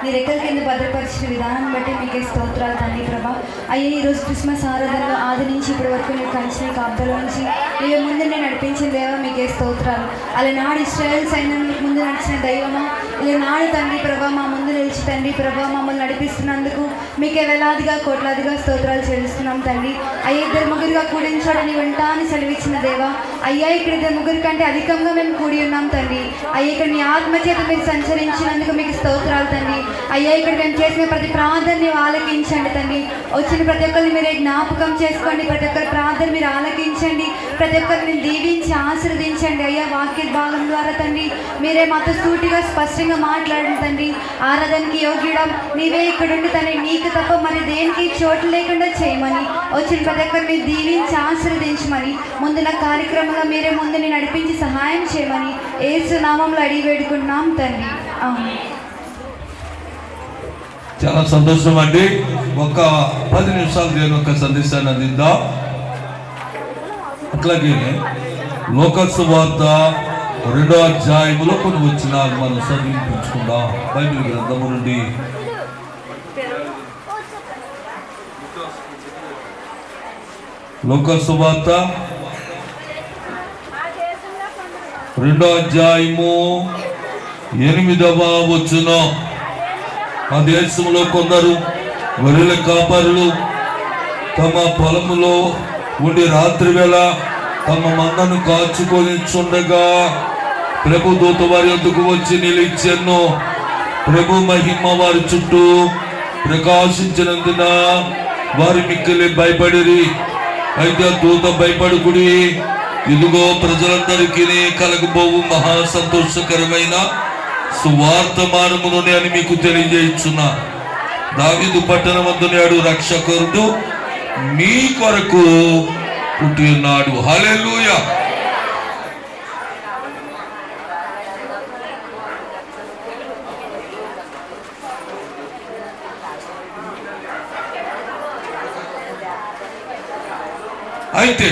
నీ రెక్కల కింద భద్రపరిచిన విధానం బట్టి మీకే స్తోత్రాలు తండ్రి ప్రభా. అయ్యే ఈరోజు క్రిస్మస్ ఆరాధనలో ఆది నుంచి ఇప్పటి వరకు నీకు కంచిన కాపుదల నుంచి నీవే ముందు నేను నడిపించిన దేవా మీకే స్తోత్రాలు. అలా నాడు ఇశ్రాయేల్ సైన్యం ముందు నడిచిన దైవమా, ఇలా నాడు తండ్రి ప్రభా మా ముందు నిలిచి తండ్రి ప్రభా మమ్మల్ని నడిపిస్తున్నందుకు మీకే వేలాదిగా కోట్లాదిగా స్తోత్రాలు చెల్లిస్తున్నాం తండ్రి. అయ్యా ఇద్దరు ముగ్గురుగా కూడించాడని వింటాన్ని సెలవిచ్చిన దేవా. అయ్యా ఇక్కడ ఇద్దరు ముగ్గురు కంటే అధికంగా మేము కూడి ఉన్నాం తండ్రి. అయ్యా ఇక్కడ మీ ఆత్మచేత మీరు సంచరించినందుకు మీకు స్తోత్రాలు తండ్రి. అయ్యా ఇక్కడ మేము చేసిన ప్రతి ప్రార్థనని ఆలకించండి తండ్రి. వచ్చిన ప్రతి ఒక్కరిని మీరే జ్ఞాపకం చేసుకోండి. ప్రతి ఒక్కరి ప్రార్థన మీరు ఆలకించండి. ప్రతి ఒక్కరిని దీవించి ఆశీర్వదించండి. అయ్యా వాక్య భాగం ద్వారా తండ్రి మీరే మాతో సూటిగా స్పష్టంగా మాట్లాడండి తండ్రి. ఆరాధనకి యోగ్యుడం నీవే ఇక్కడుండి తండ్రి, నీకు తప్ప మరి దేనికి చోటు లేకుండా చేయమని వచ్చిన ప్రతి ఒక్కరిని మీరు దీవించి ఆశీర్వదించమని ముందున్న కార్యక్రమంలో మీరే ముందుని నడిపించి సహాయం చేయమని యేసు నామములో అడిగి వేడుకుంటున్నాం తండ్రి. చాలా సంతోషం అండి. ఒక 10 నిమిషాలు నేను ఒక సందేశాన్ని అందిద్దాం. అట్లాగే లోకల్ సువార్త 2వ అధ్యాయములో కొన్ని వచనాలు మనం చదివించుకుందాం. బైబిల్ గ్రంథము నుండి లోకల్ సువార్త 2వ అధ్యాయము 8వ వచనం. ఆ దేశంలో కొందరు గొర్రెల కాపరులు తమ పొలములో ఉండి రాత్రి వేళ తమ మందను కాచుకొని చుండగా ప్రభు దూత వారి వద్దకు వచ్చి నిలిచెను. ప్రభు మహిమ వారి చుట్టూ ప్రకాశించినందున వారి మిక్కిలి భయపడిరి. అయితే దూత భయపడుకుడి, ఇదిగో ప్రజలందరికీ కలగబోవు మహా సంతోషకరమైన సువార్తమానమును అని మీకు తెలియజేయుచున్నా. దావీదు పట్టణమందు నేడు రక్షకుడు మీ కొరకు పుట్టి ఉన్నాడు. హల్లెలూయా. అయితే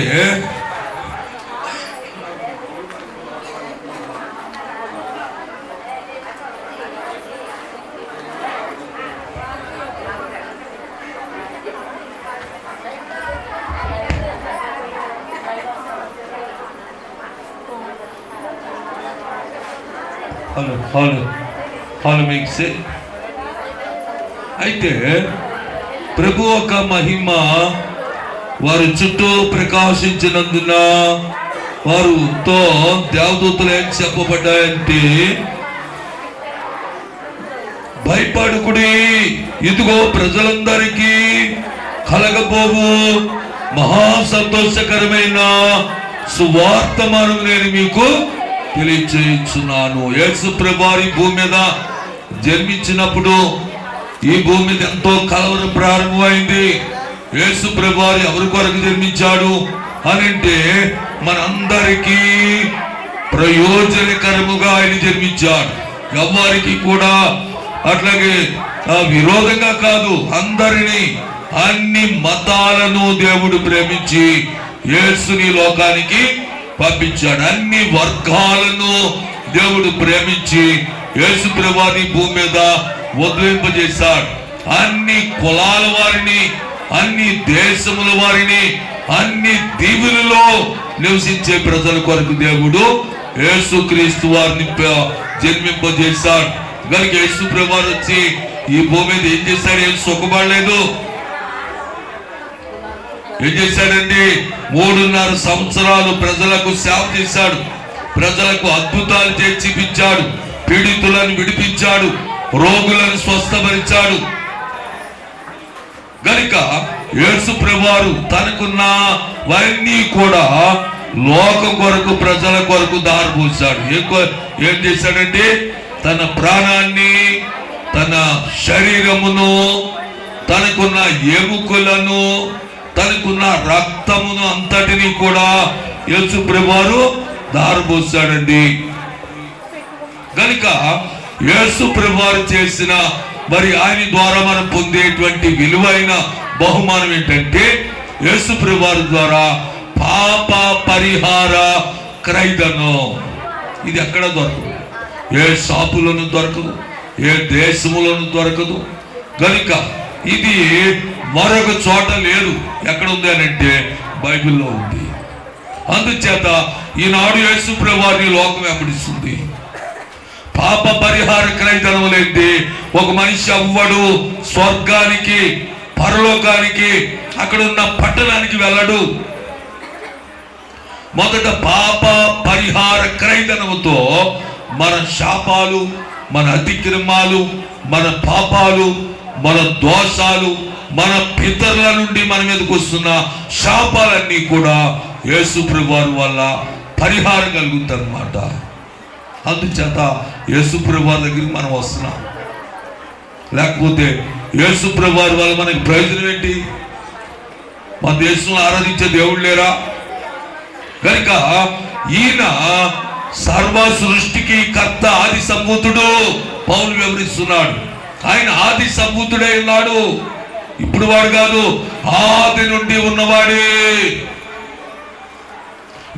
అయితే ప్రభు ఒక మహిమ వారి చుట్టూ ప్రకాశించినందున వారితో దేవదూతలు ఏం చెప్పబడ్డాయంటే, భయపడుకుడి, ఇదిగో ప్రజలందరికీ కలగబోవు మహా సంతోషకరమైన సువార్తమానం నేను మీకు తెలియచేయుచున్నాను. యేసు ప్రభువారు భూమి మీద జన్మించినప్పుడు ఈ భూమి మీద ఎంతో కలవరం ప్రారంభమైంది. యేసు ప్రభువారు ఎవరి కొరకు జన్మించాడు అని అంటే మనందరికీ ప్రయోజనకరముగా ఆయన జన్మించాడు. ఎవరికి కూడా అట్లాగే విరోధంగా కాదు, అందరినీ అన్ని మతాలను దేవుడు ప్రేమించి యేసుని లోకానికి పంపించాడు. అన్ని వర్గాలను దేవుడు ప్రేమించి యేసు ప్రభువారిని భూమి మీద ఉద్భవింపజేశాడు. అన్ని కులాల వారిని, అన్ని దేశముల వారిని, అన్ని దీవులలో నివసించే ప్రజల కొరకు దేవుడు యేసుక్రీస్తు వారిని జన్మింపజేశాడు. కనుక యేసు ప్రభువారు వచ్చి ఈ భూమి మీద ఏం చేశాడు? ఏం సుఖపడలేదు. ఏం చేశాడండి? 3.5 సంవత్సరాలు ప్రజలకు సేవ చేశాడు. ప్రజలకు అద్భుతాలు చేసి చూపించాడు. పీడితులను విడిపించాడు. రోగులను స్వస్థపరిచాడు. గనుక యేసు ప్రభువారు తనకున్న వారిని కూడా లోకం కొరకు, ప్రజల కొరకు దారిపోసాడు. ఏం చేశాడంటే తన ప్రాణాన్ని, తన శరీరమును, తనకున్న ఎముకలను, తనకున్న రక్తమును అంతటిని కూడా యేసు ప్రభువారు దారిపోసాడండి. గనుక యేసు ప్రభువారు చేసిన మరి ఆయన ద్వారా మనం పొందేటువంటి విలువైన బహుమానం ఏంటంటే యేసు ప్రభువారు ద్వారా పాప పరిహార క్రైదనం. ఇది ఎక్కడ దొరకదు, ఏ షాపులోనూ దొరకదు, ఏ దేశములోనూ దొరకదు. కనుక ఇది మరొక చోట లేదు. ఎక్కడ ఉంది అని అంటే బైబిల్లో ఉంది. అందుచేత ఈనాడు యేసు ప్రభువారిని లోకం వెంబడిస్తుంది. పాప పరిహార క్రైతనం లేనిది ఒక మనిషి అవ్వడు. స్వర్గానికి, పరలోకానికి, అక్కడున్న పట్టణానికి వెళ్ళడు. మొదట పాప పరిహార క్రైతనముతో మన శాపాలు, మన అతిక్రమాలు, మన పాపాలు, మన దోషాలు, మన పితరుల నుండి మన మీదకి వస్తున్న శాపాలన్నీ కూడా యేసు ప్రభువారి వల్ల పరిహారం కలుగుతుందన్నమాట. అందుచేత యేసు ప్రభువారి దగ్గరికి మనం వస్తున్నాం. లేకపోతే యేసు ప్రభువారి వల్ల మనకి ప్రయోజనం ఏంటి? మన దేశంలో ఆరాధించే దేవుడు లేరా? కనుక ఈయన సర్వ సృష్టికి కర్త, ఆది సంభూతుడు. పౌలు వివరిస్తున్నాడు. ఆయన ఆది సంభూతుడై ఉన్నాడు. ఇప్పుడు వాడు కాదు, ఆది నుండి ఉన్నవాడే.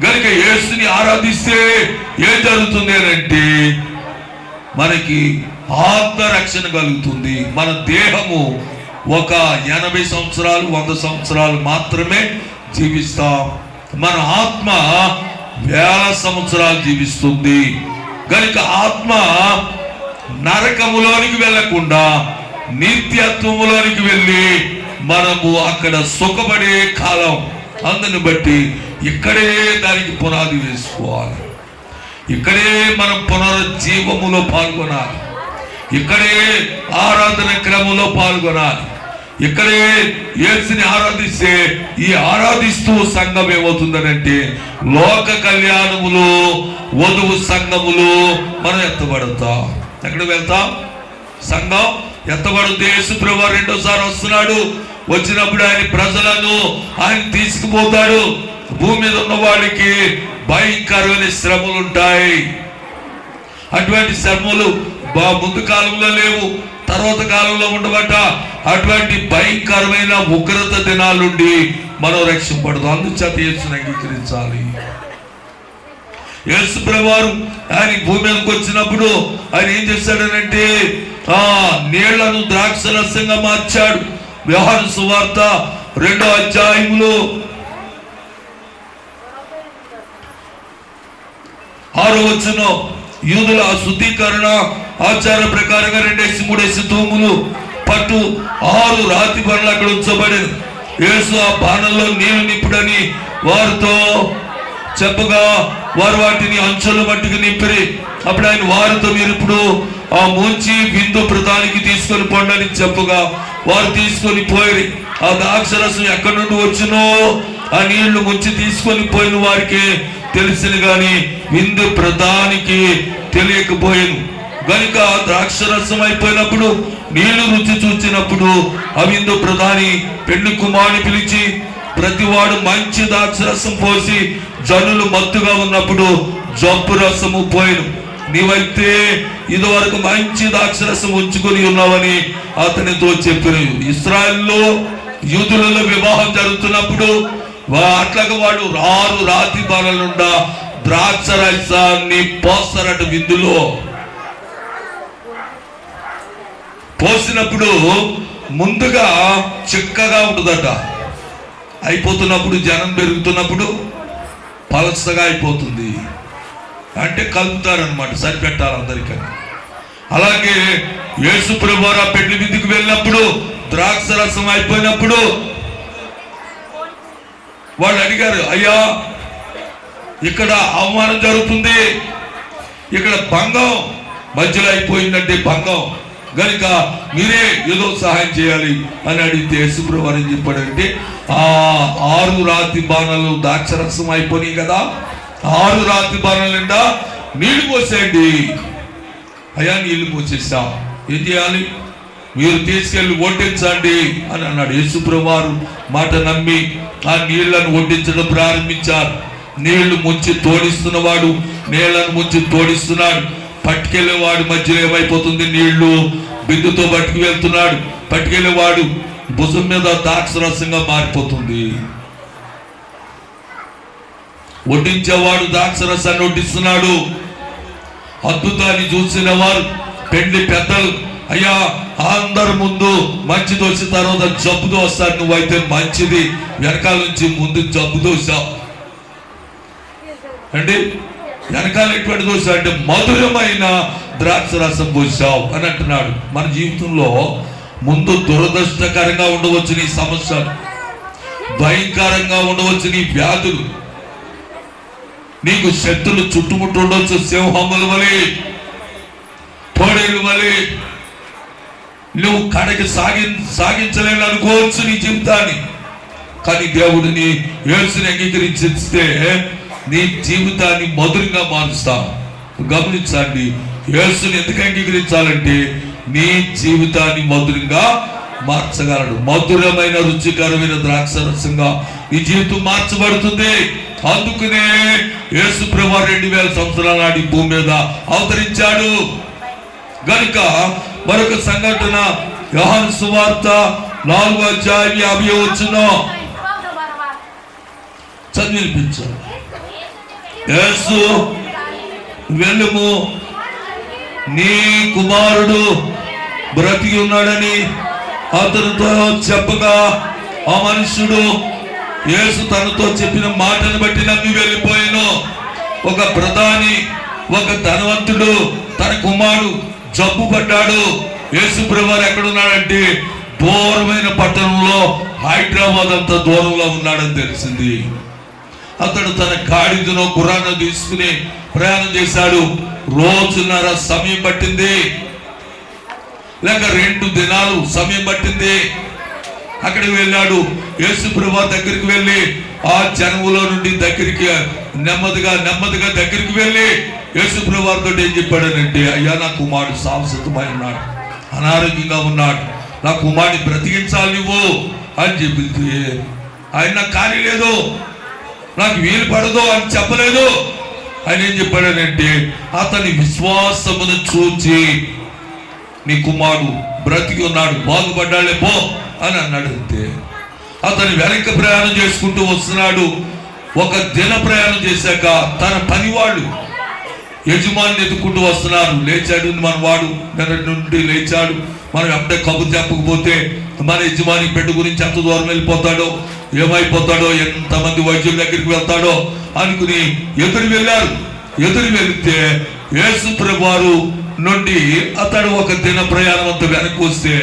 కనుక యేసుని ఆరాధిస్తే ఏం జరుగుతుంది అంటే మనకి ఆత్మరక్షణ కలుగుతుంది. మన దేహము ఒక 80 సంవత్సరాలు 100 సంవత్సరాలు మాత్రమే జీవిస్తాం. మన ఆత్మ వేల సంవత్సరాలు జీవిస్తుంది. కనుక ఆత్మ నరకములోనికి వెళ్ళకుండా నిత్యత్వములోనికి వెళ్ళి మనము అక్కడ సుఖపడే కాలం. అందుని బట్టి ఇక్కడే దానికి పునాది వేసుకోవాలి. ఇక్కడే మనం పునరుజ్జీవములో పాల్గొనాలి. ఇక్కడే ఆరాధన క్రమంలో పాల్గొనాలి. ఇక్కడే యేసుని ఆరాధిస్తే ఈ ఆరాధిస్తూ సంఘం ఏమవుతుందనంటే లోక కళ్యాణములు, వధువు సంఘములు మనం ఎత్తబడతాం. ఎక్కడికి వెళ్తాం? సంఘం ఎత్తబడుతుంది. యేసు ప్రభువు రెండోసారి వస్తున్నాడు. వచ్చినప్పుడు ఆయన ప్రజలను ఆయన తీసుకుపోతాడు. భూమి మీద ఉన్న వాడికి భయంకరమైన శ్రమలు ఉంటాయి. అటువంటి శ్రమలు ముందు కాలంలో లేవు, తర్వాత కాలంలో ఉండబట్ట. అటువంటి భయంకరమైన ఉగ్రత దినాల నుండి మనం రక్షింపడదు. అందుచేత యేసుని అంగీకరించాలి. యేసు ప్రభువారు ఆయన భూమి మీదకి వచ్చినప్పుడు ఆయన ఏం చేశాడనంటే నీళ్లను ద్రాక్షరసంగా మార్చాడు. యోహాను సువార్త 2వ అధ్యాయంలో 6వ వచనం, యూదుల శుద్ధీకరణ ఆచార ప్రకారంగా 2-3 తూములు పట్టు 6 రాతి బండ్లు అక్కడ ఉంచబడింది. యేసు ఆ బాణంలో నీళ్లు నింపుడని వారితో చెప్పగా వారు వాటిని అంచుల మట్టుకు నింపిరి. అప్పుడు ఆయన వారితో మీరు ఇప్పుడు ఆ ముంచి విందు ప్రధానికి తీసుకొని పొండని చెప్పగా వారు తీసుకొని పోయి ఆ ద్రాక్షరసం ఎక్కడి నుండి వచ్చినో ఆ నీళ్లు ముంచి తీసుకొని పోయిన వారికి తెలిసిన గాని విందు ప్రధానికి తెలియకపోయాను. గనుక ద్రాక్షరసం అయిపోయినప్పుడు నీళ్లు రుచి చూచినప్పుడు ఆ విందు ప్రధాని పెళ్లి కుమారుని పిలిచి ప్రతివాడు మంచి ద్రాక్షరసం పోసి జనులు మత్తుగా ఉన్నప్పుడు జబ్బు రసము పోయిను. నీవైతే ఇదివరకు మంచి ద్రాక్షరసం ఉంచుకొని ఉన్నావని అతనితో చెప్పారు. ఇశ్రాయేలులో యూదులలో వివాహం జరుగుతున్నప్పుడు అట్లాగా వాడు 6 రాతి బాణలుండా ద్రాక్ష రసాన్ని పోస్తారట. విందులో పోసినప్పుడు ముందుగా చిక్కగా ఉంటుందట. అయిపోతున్నప్పుడు జనం పెరుగుతున్నప్పుడు పలసగా అయిపోతుంది. అంటే కలుపుతారనమాట, సరిపెట్టాలి అందరికని. అలాగే యేసు ప్రభువారు ఆ పెళ్లి విందుకు వెళ్ళినప్పుడు ద్రాక్ష రసం అయిపోయినప్పుడు వాళ్ళు అడిగారు, అయ్యా ఇక్కడ అవమానం జరుగుతుంది, ఇక్కడ భంగం మధ్యలో అయిపోయిందంటే భంగం, కనుక మీరే ఏదో సహాయం చేయాలి అని అడిగితే యేసు ప్రభువారు ఏం చెప్పాడంటే 6 రాతి బాణాలు ద్రాక్షరసం అయిపోయినాయి కదా, 6 రాతి బాణాల నిండా నీళ్లు పోసేయండి. అయ్యా నీళ్లు పోసేసాం, ఏం చేయాలి? మీరు తీసుకెళ్లి వడ్డించండి అని అన్నాడు. యేసు ప్రభువారు మాట నమ్మి ఆ నీళ్లను వడ్డించడం ప్రారంభించారు. నీళ్లు ముంచి తోడిస్తున్నవాడు నీళ్లను ముంచి తోడిస్తున్నాడు. పట్టుకెళ్ళేవాడు మధ్యలో ఏమైపోతుంది? నీళ్లు బిందుతో పట్టుకు వెళ్తున్నాడు. పట్టుకెళ్ళేవాడు భుజం మీద ద్రాక్షరసంగా మారిపోతుంది. వడ్డించేవాడు ద్రాక్షరసాన్ని వడ్డిస్తున్నాడు. అద్భుతాన్ని చూసిన వారు పెళ్లి పెద్దలు, అయ్యా అందరి ముందు మంచి దోసిన తర్వాత జబ్బు దోస్తాడు, నువ్వైతే మంచిది వెనకాల నుంచి ముందు జబ్బు దోసావు అండి. వెనకాల ఎటువంటి దోశ అంటే మధురమైన ద్రాక్ష రసం పోసావు అని అంటున్నాడు. మన జీవితంలో ముందు దురదృష్టకరంగా ఉండవచ్చు నీ సమస్యలు, భయంకరంగా ఉండవచ్చు నీ వ్యాధులు, నీకు శత్రులు చుట్టుముట్టు ఉండవచ్చు, సింహముల వలె తోడేలు వలె. నువ్వు కడకి సాగించలేని అనుకోవచ్చు నీ జీవితాన్ని. కానీ దేవుడిని యేసుని అంగీకరించిస్తే నీ జీవితాన్ని మధురంగా మారుస్తావు. గమనించండి, యేసుని ఎందుకు అంగీకరించాలంటే నీ జీవితాన్ని మధురంగా మార్చగలడు. మధురమైన రుచికరమైన ద్రాక్ష రసంగా నీ జీవితం మార్చబడుతుంది. అందుకనే యేసు ప్రభువు 2000 సంవత్సరాల నాటి భూమి మీద అవతరించాడు. గనుక మరొక సంఘటన యోహాను సువార్త 4:50 చదివి వినిపించాడు. యేసు వెళ్ళుము, నీ కుమారుడు బ్రతికి ఉన్నాడని అతనితో చెప్పగా ఆ మనుషుడు యేసు తనతో చెప్పిన మాటను బట్టి నమ్మి వెళ్ళిపోయాను. ఒక ప్రధాని, ఒక ధనవంతుడు తన కుమారుడు జబ్బు పడ్డాడు. యేసు ప్రభువు ఎక్కడున్నాడంటే దూరమైన పట్టణంలో, హైదరాబాద్ అంత దూరంలో ఉన్నాడని తెలిసింది. అతడు తన గాడిదను గుర్రాన్ని తీసుకుని ప్రయాణం చేశాడు. 1.5 రోజుల సమయం పట్టింది, లేక 2 దినాలు సమయం పట్టింది. అక్కడికి వెళ్ళాడు. యేసు ప్రభువు దగ్గరికి వెళ్ళి ఆ జనములో నుండి దగ్గరికి నెమ్మదిగా దగ్గరికి వెళ్ళి యేసు ప్రభువుతో ఏం చెప్పాడనంటే, అయ్యా నా కుమారుడు శాశ్వతమై ఉన్నాడు, అనారోగ్యంగా ఉన్నాడు, నా కుమారుడిని బ్రతికించాలి నువ్వు అని చెప్పింది. ఆయన నాకు ఖాళీ లేదు, నాకు వీలు పడదు అని చెప్పలేదు. ఆయన ఏం చెప్పాడనంటే, అతని విశ్వాసమును చూచి నీ కుమారుడు బ్రతికి ఉన్నాడు, బాగుపడ్డాలే పో అని అన్నాడు. అంతే. అతని వెనక ప్రయాణం చేసుకుంటూ వస్తున్నాడు. ఒక దిన ప్రయాణం చేశాక తన పనివాళ్ళు యజమాని ఎత్తుకుంటూ వస్తున్నారు. లేచాడు మన వాడు, నిన్నటి నుండి లేచాడు, మనం ఎప్పుడే కబురు చెప్పకపోతే మన యజమాని బిడ్డ గురించి ఎంత దూరం వెళ్ళిపోతాడో, ఏమైపోతాడో, ఎంతమంది వైద్యుల దగ్గరికి వెళ్తాడో అనుకుని ఎదురు వెళ్ళారు. ఎదురు వెళితే యేసు ప్రభువు నుండి అతడు ఒక దిన ప్రయాణం అంతా వెనక్కి వస్తే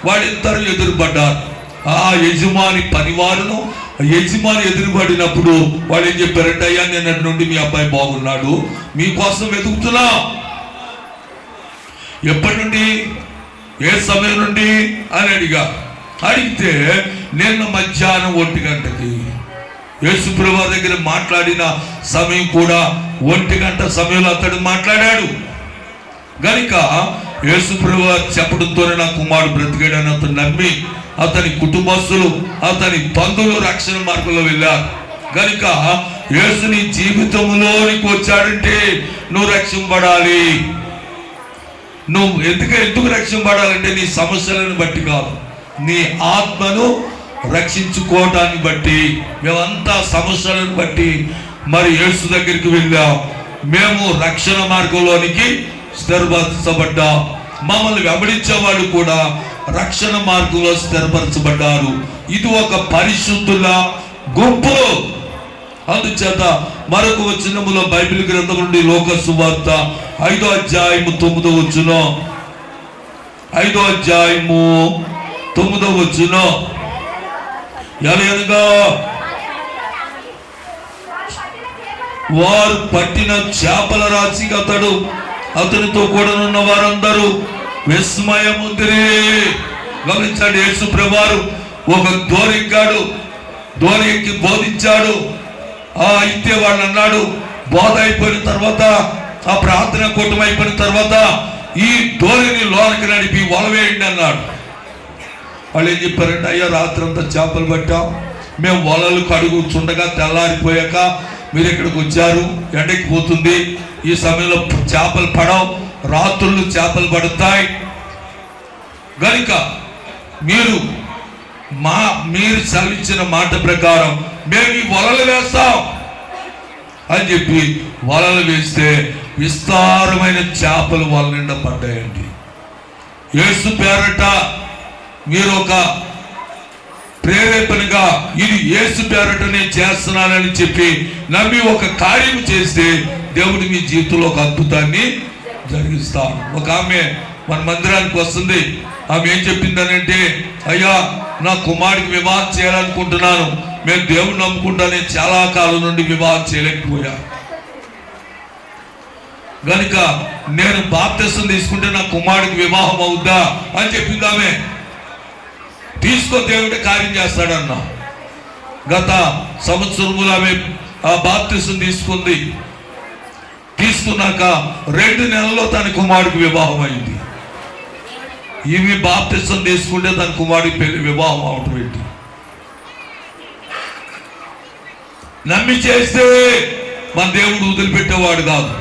వాళ్ళిద్దరు ఎదురుపడ్డారు. ఆ యజమాని పనివారును యజమాని ఎదురుపడినప్పుడు వాళ్ళు ఏం చెప్పారంటే, అయ్యా నిన్నటి నుండి మీ అబ్బాయి బాగున్నాడు, మీకోసం వెతుకుతున్నా. ఎప్పటి నుండి, ఏ సమయం నుండి అని అడిగితే నిన్న మధ్యాహ్నం 1 గంటకి. యేసు ప్రభువు దగ్గర మాట్లాడిన సమయం కూడా 1 గంట సమయంలో అతడు మాట్లాడాడు. గనుక యేసు ప్రభువు చెప్పడంతోనే నా కుమారుడు బ్రతికాడని అతను నమ్మి అతని కుటుంబస్తులు, అతని బంధువులు రక్షణ మార్గంలో వెళ్ళారు. గనుక యేసు నీ జీవితంలోనికి వచ్చాడంటే నువ్వు రక్షింపబడాలి. నువ్వు ఎందుకు రక్షింపబడాలంటే నీ సమస్యలను బట్టి కాదు, నీ ఆత్మను రక్షించుకోవటాన్ని బట్టి. మేమంతా సమస్యలను బట్టి మరి యేసు దగ్గరికి వెళ్ళాం. మేము రక్షణ మార్గంలోనికి స్థిరపరచబడ్డా, మమ్మల్ని వెంబడించే వాళ్ళు కూడా రక్షణ మార్గంలో స్థిరపరచబడ్డారు. ఇది ఒక పరిశుద్ధుల గుంపు. అందుచేత మరొక వచనములో బైబిల్ గ్రంథం నుండి లోక సువార్త 5వ అధ్యాయము 9వ వచనం, 5వ అధ్యాయము 9వ వచనం, ఎలాగనగా వారు పట్టిన చేపల రాశికి అతనితో కూడా ఉన్న వారందరూ విస్మయముందిరి. గమనించండి, యేసు ప్రభువు ఒక దోరెక్కి బోధించాడు. అయితే వాళ్ళు అన్నాడు, బోధ అయిపోయిన తర్వాత, ఆ ప్రార్థన కూటమి అయిపోయిన తర్వాత ఈ దోరిని లోనికి నడిపి వలవేయండి అన్నాడు. వాళ్ళు ఏం చెప్పారంటే, అయ్యా రాత్రి అంతా చేపలు పట్టాం, మేము వలలు కడుగుతుండగా తెల్లారిపోయాక మీరు ఇక్కడికి వచ్చారు, ఎండకి పోతుంది, ఈ సమయంలో చేపలు పడవు, రాత్రులు చేపలు పడతాయి, గనుక మీరు సెలవిచ్చిన మాట ప్రకారం మేము ఈ వలలు వేస్తాం అని చెప్పి వలలు వేస్తే విస్తారమైన చేపలు వాళ్ళ నిండా పడ్డాయండి. యేసు పేరట మీరు ఒక ప్రేరేపణగా ఇది యేసు పేరట నేను చేస్తున్నానని చెప్పి నమ్మి ఒక కార్యం చేస్తే దేవుడు మీ జీవితంలో ఒక అద్భుతాన్ని జరిగిస్తాను. ఒక ఆమె మన మందిరానికి వస్తుంది. ఆమె ఏం చెప్పిందనంటే, అయ్యా నా కుమారుడికి వివాహం చేయాలనుకుంటున్నాను, మేము దేవుడు నమ్ముకుంటా, నేను చాలా కాలం నుండి వివాహం చేయలేకపోయా గనుక నేను బాప్తిసం తీసుకుంటే నా కుమారుడికి వివాహం అవుద్దా అని చెప్పింది ఆమె. తీసుకో, దేవుడే కార్యం చేస్తాడన్నా. గత సంవత్సరములు ఆమె ఆ బాప్తిసం తీసుకుంది. తీసుకున్నాక 2 నెలల్లో తన కుమారుడికి వివాహం అయింది. ఈమె బాప్తిసం తీసుకుంటే తన కుమారుడికి పెళ్లి వివాహం అవటం ఏంటి? నమ్మి చేస్తే మన దేవుడు వదిలిపెట్టేవాడు కాదు.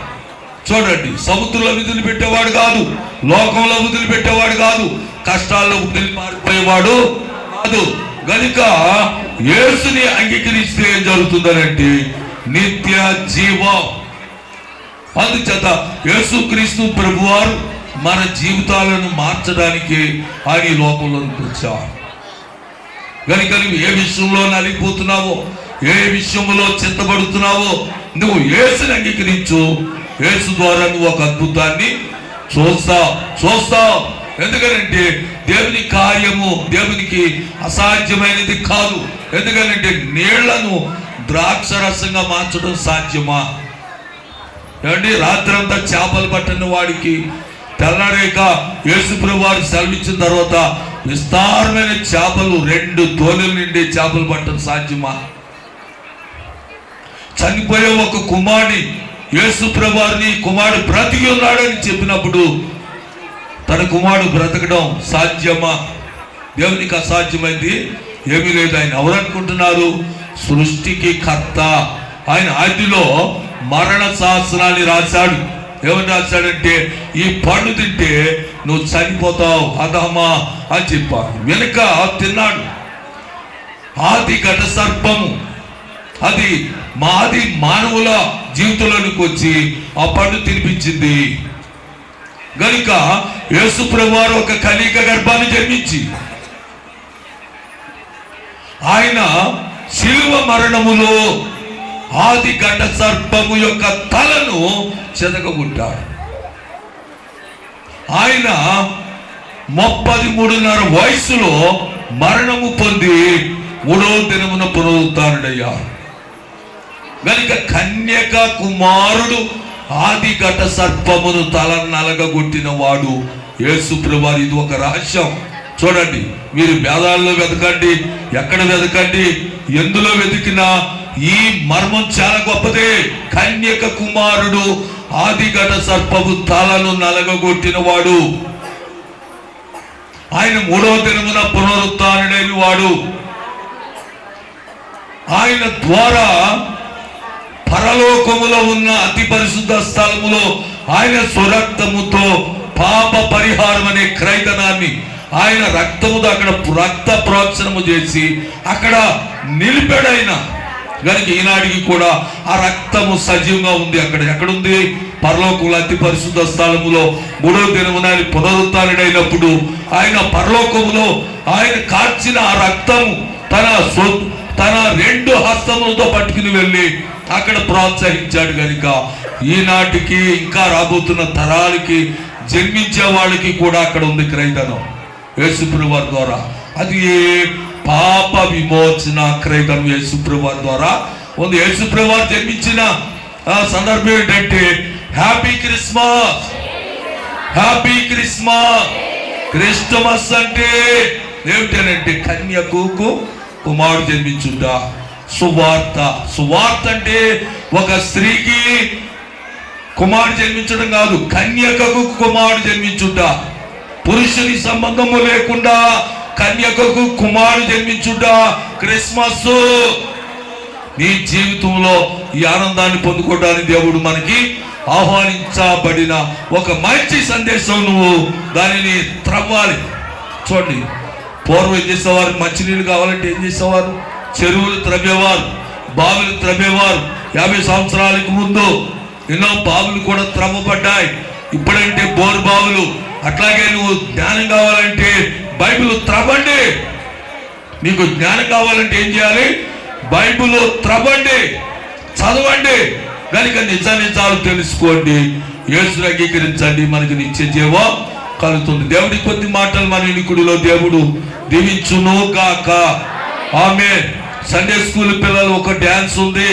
చూడండి, సముద్రంలో వదిలిపెట్టేవాడు కాదు, లోకంలో వదిలిపెట్టేవాడు కాదు, కష్టాల్లో వదిలి పారిపోయేవాడు కాదు. గనుక యేసుని అంగీకరిస్తే ఏం జరుగుతుందనంటే నిత్య జీవం. అందుచేత యేసుక్రీస్తు ప్రభువారు మన జీవితాలను మార్చడానికి ఆయన ఈ లోకంలోకి వచ్చారు. కనుక నువ్వు ఏ విషయంలో నలిగిపోతున్నావో, ఏ విషయంలో చింతపడుతున్నావో, నువ్వు యేసుని అంగీకరించు. యేసు ద్వారా నువ్వు ఒక అద్భుతాన్ని చూస్తావు. ఎందుకనంటే దేవుని కార్యము దేవునికి అసాధ్యమైనది కాదు. ఎందుకనంటే నీళ్లను ద్రాక్షరసంగా మార్చడం సాధ్యమా? ఏమండి, రాత్రంతా చేపలు పట్టిన వాడికి తెల్లారేక యేసుప్రభువు వారు సెలవిచ్చిన తర్వాత విస్తారమైన చేపలు 2 తోలుల నిండి చేపలు పట్టడం సాధ్యమా? చనిపోయే ఒక కుమారుని యేసుప్రభువు వారిని కుమారుడు బ్రతికి ఉన్నాడని చెప్పినప్పుడు తన కుమారుడు బ్రతకడం సాధ్యమా? దేవునికి అసాధ్యమైంది ఏమీ లేదు. ఆయన ఎవరనుకుంటున్నారు? సృష్టికి కర్త. ఆయన ఆదిలో మరణ శాస్త్రాన్ని రాశాడు. ఏమని రాశాడంటే, ఈ పండు తింటే నువ్వు చనిపోతావు అదమా అని చెప్పాడు. వెనుక తిన్నాడు. ఆది ఘట సర్పము అది మాది మానవుల జీవితంలోనికి వచ్చి ఆ పండు తినిపించింది. గనుక యేసుప్రభువు వారు ఒక కన్యక గర్భాన్ని జన్మించి ఆయన శిలువ మరణములో ఆది ఘట సర్పము యొక్క తలను చెదగొట్టాడు. ఆయన 33.5 వయసులో మరణము పొంది 3వ దినమున పునరుత్థానుడయ్యాడు. గనుక కన్యక కుమారుడు ఆది ఘట సర్పమును తల నలగగొట్టిన వాడు యేసుప్రభువు. ఇది ఒక రహస్యం. చూడండి, మీరు వేదాల్లో వెతకండి, ఎక్కడ వెతకండి, ఎందులో వెతికినా ఈ మర్మం చాలా గొప్పదే. కన్యక కుమారుడు ఆది ఘట సర్పము తలను నలగగొట్టిన వాడు. ఆయన 3వ దినమున పునరుత్థానుడైన వాడు. ఆయన ద్వారా పరలోకములో ఉన్న అతి పరిశుద్ధ స్థలములో ఆయన స్వరక్తముతో పాప పరిహారం అనే క్రైతనాన్ని ఆయన రక్తముతో అక్కడ రక్త ప్రోక్షణము చేసి అక్కడ నిలిపాడైన. కనుక ఈనాడికి కూడా ఆ రక్తము సజీవంగా ఉంది. అక్కడ ఎక్కడుంది? పరలోకంలో అతి పరిశుద్ధ స్థలములో 3వ దినమున ఆయన పునరుత్థానుడైనప్పుడు ఆయన పరలోకములో ఆయన కార్చిన ఆ రక్తము తన 2 హస్తములతో పట్టుకుని వెళ్ళి అక్కడ ప్రోత్సహించాడు. కనుక ఈనాటికి ఇంకా రాబోతున్న తరాలకి జన్మించే వాళ్ళకి కూడా అక్కడ ఉంది క్రైతనం యేసుప్రభువు వారి ద్వారా. అది పాప విమోచన క్రైతనం యేసుప్రభువు వారి ద్వారా ఉంది. యేసుప్రభువు వారు జన్మించిన సందర్భం ఏంటంటే happy Christmas, happy Christmas. Christmas అంటే ఏమిటనంటే కన్యకు కుమారుడు జన్మించుట. సువార్త. సువార్త అంటే ఒక స్త్రీకి కుమారుడు జన్మించడం కాదు, కన్యకకు కుమారుడు జన్మించుట. పురుషుని సంబంధము లేకుండా కన్యకకు కుమారుడు జన్మించుట క్రిస్మస్. నీ జీవితంలో ఈ ఆనందాన్ని పొందుకోవడానికి దేవుడు మనకి ఆహ్వానించబడిన ఒక మంచి సందేశం. నువ్వు దానిని త్రవ్వాలి. చూడండి, పూర్వం ఏం చేసేవారు? మంచినీళ్ళు కావాలంటే ఏం చేసేవారు? చెరువులు త్రవ్వేవారు, బావులు త్రవ్వేవారు. 50 సంవత్సరాలకు ముందు ఎన్నో బావులు కూడా త్రవ్వబడ్డాయి. ఇప్పుడంటే బోర్ బావులు. అట్లాగే నువ్వు జ్ఞానం కావాలంటే బైబిల్ త్రవ్వండి. నీకు జ్ఞానం కావాలంటే ఏం చేయాలి? బైబిల్ త్రవ్వండి, చదవండి, కనుక నిజాలు తెలుసుకోండి, యేసుని అంగీకరించండి, మనకి నిత్య జీవం కలుగుతుంది. దేవుడి కొద్ది మాటలు మన వినికిడిలో దేవుడు దీవించును గాక. ఆమేన్. సండే స్కూల్ పిల్లలు ఒక డ్యాన్స్ ఉంది.